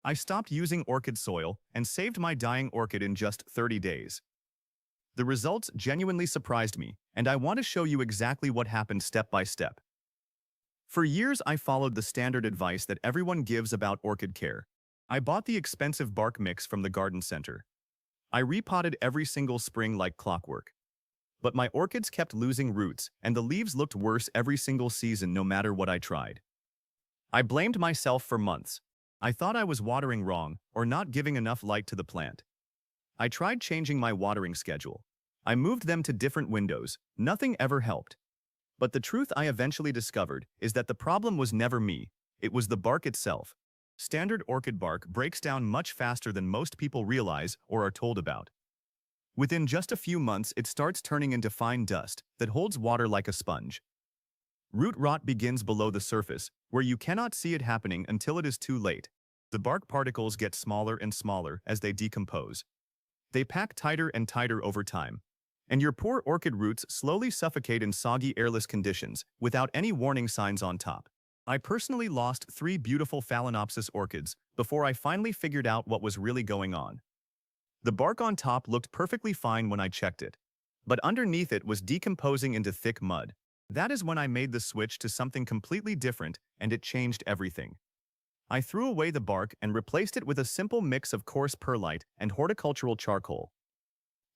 I stopped using orchid soil and saved my dying orchid in just 30 days. The results genuinely surprised me, and I want to show you exactly what happened step by step. For years, I followed the standard advice that everyone gives about orchid care. I bought the expensive bark mix from the garden center. I repotted every single spring like clockwork. But my orchids kept losing roots, and the leaves looked worse every single season no matter what I tried. I blamed myself for months. I thought I was watering wrong or not giving enough light to the plant. I tried changing my watering schedule. I moved them to different windows. Nothing ever helped. But the truth I eventually discovered is that the problem was never me. It was the bark itself. Standard orchid bark breaks down much faster than most people realize or are told about. Within just a few months, it starts turning into fine dust that holds water like a sponge. Root rot begins below the surface, where you cannot see it happening until it is too late. The bark particles get smaller and smaller as they decompose. They pack tighter and tighter over time, and your poor orchid roots slowly suffocate in soggy, airless conditions without any warning signs on top. I personally lost 3 beautiful phalaenopsis orchids before I finally figured out what was really going on. The bark on top looked perfectly fine when I checked it, but underneath it was decomposing into thick mud. That is when I made the switch to something completely different, and it changed everything. I threw away the bark and replaced it with a simple mix of coarse perlite and horticultural charcoal.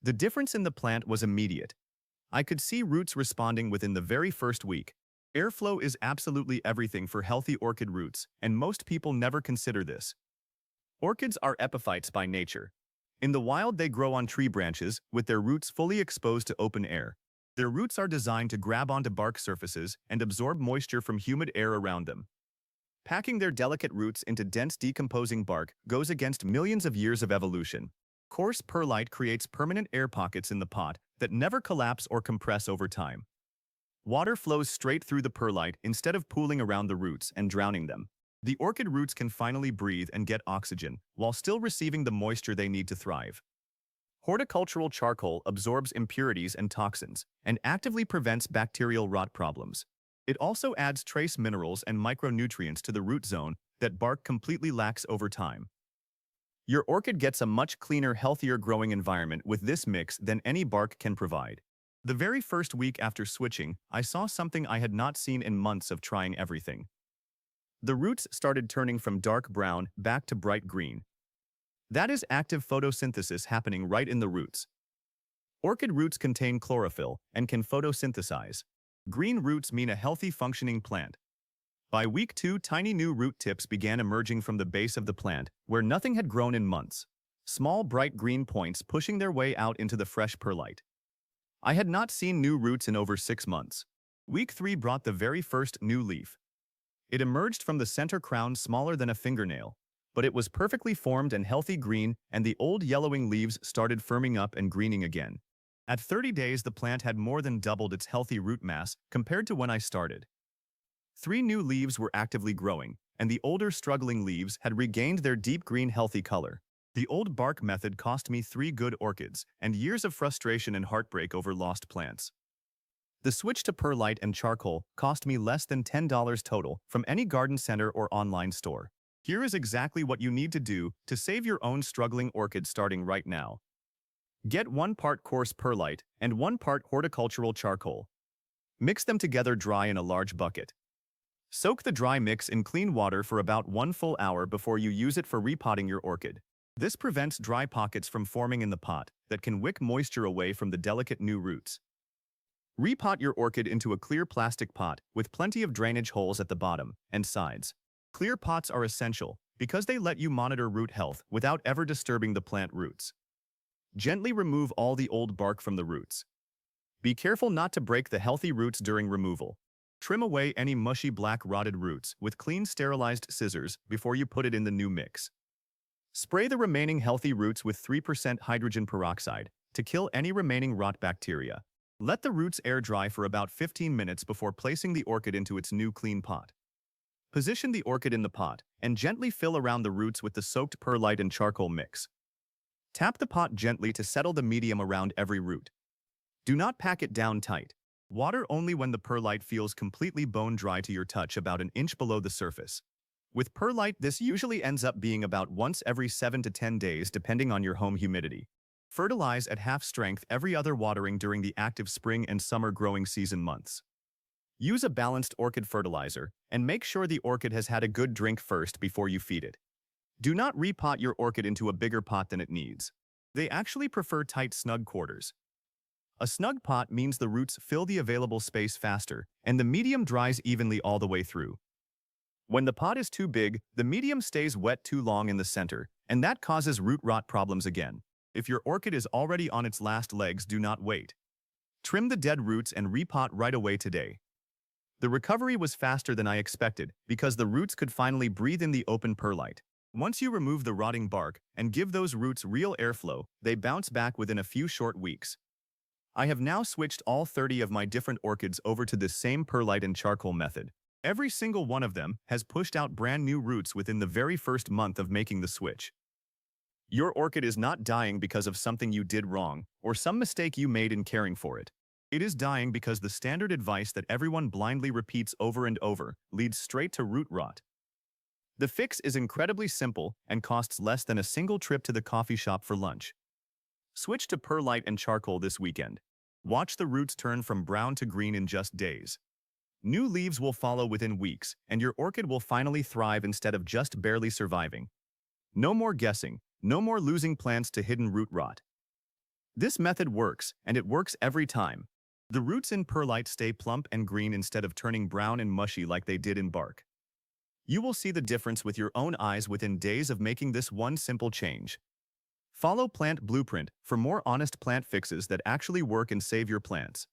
The difference in the plant was immediate. I could see roots responding within the very first week. Airflow is absolutely everything for healthy orchid roots, and most people never consider this. Orchids are epiphytes by nature. In the wild, they grow on tree branches, with their roots fully exposed to open air. Their roots are designed to grab onto bark surfaces and absorb moisture from humid air around them. Packing their delicate roots into dense decomposing bark goes against millions of years of evolution. Coarse perlite creates permanent air pockets in the pot that never collapse or compress over time. Water flows straight through the perlite instead of pooling around the roots and drowning them. The orchid roots can finally breathe and get oxygen while still receiving the moisture they need to thrive. Horticultural charcoal absorbs impurities and toxins and actively prevents bacterial rot problems. It also adds trace minerals and micronutrients to the root zone that bark completely lacks over time. Your orchid gets a much cleaner, healthier growing environment with this mix than any bark can provide. The very first week after switching, I saw something I had not seen in months of trying everything. The roots started turning from dark brown back to bright green. That is active photosynthesis happening right in the roots. Orchid roots contain chlorophyll and can photosynthesize. Green roots mean a healthy, functioning plant. By week 2, tiny new root tips began emerging from the base of the plant, where nothing had grown in months. Small, bright green points pushing their way out into the fresh perlite. I had not seen new roots in over 6 months. Week 3 brought the very first new leaf. It emerged from the center crown smaller than a fingernail, but it was perfectly formed and healthy green, and the old yellowing leaves started firming up and greening again. At 30 days, the plant had more than doubled its healthy root mass compared to when I started. 3 new leaves were actively growing, and the older struggling leaves had regained their deep green healthy color. The old bark method cost me 3 good orchids and years of frustration and heartbreak over lost plants. The switch to perlite and charcoal cost me less than $10 total from any garden center or online store. Here is exactly what you need to do to save your own struggling orchid starting right now. Get 1 part coarse perlite and 1 part horticultural charcoal. Mix them together dry in a large bucket. Soak the dry mix in clean water for about 1 full hour before you use it for repotting your orchid. This prevents dry pockets from forming in the pot that can wick moisture away from the delicate new roots. Repot your orchid into a clear plastic pot with plenty of drainage holes at the bottom and sides. Clear pots are essential because they let you monitor root health without ever disturbing the plant roots. Gently remove all the old bark from the roots. Be careful not to break the healthy roots during removal. Trim away any mushy black rotted roots with clean sterilized scissors before you put it in the new mix. Spray the remaining healthy roots with 3% hydrogen peroxide to kill any remaining rot bacteria. Let the roots air dry for about 15 minutes before placing the orchid into its new clean pot. Position the orchid in the pot and gently fill around the roots with the soaked perlite and charcoal mix. Tap the pot gently to settle the medium around every root. Do not pack it down tight. Water only when the perlite feels completely bone dry to your touch about an inch below the surface. With perlite, this usually ends up being about once every 7 to 10 days depending on your home humidity. Fertilize at half strength every other watering during the active spring and summer growing season months. Use a balanced orchid fertilizer, and make sure the orchid has had a good drink first before you feed it. Do not repot your orchid into a bigger pot than it needs. They actually prefer tight, snug quarters. A snug pot means the roots fill the available space faster, and the medium dries evenly all the way through. When the pot is too big, the medium stays wet too long in the center, and that causes root rot problems again. If your orchid is already on its last legs, do not wait. Trim the dead roots and repot right away today. The recovery was faster than I expected because the roots could finally breathe in the open perlite. Once you remove the rotting bark and give those roots real airflow, they bounce back within a few short weeks. I have now switched all 30 of my different orchids over to this same perlite and charcoal method. Every single one of them has pushed out brand new roots within the very first month of making the switch. Your orchid is not dying because of something you did wrong or some mistake you made in caring for it. It is dying because the standard advice that everyone blindly repeats over and over leads straight to root rot. The fix is incredibly simple and costs less than a single trip to the coffee shop for lunch. Switch to perlite and charcoal this weekend. Watch the roots turn from brown to green in just days. New leaves will follow within weeks, and your orchid will finally thrive instead of just barely surviving. No more guessing, no more losing plants to hidden root rot. This method works, and it works every time. The roots in perlite stay plump and green instead of turning brown and mushy like they did in bark. You will see the difference with your own eyes within days of making this one simple change. Follow Plant Blueprint for more honest plant fixes that actually work and save your plants.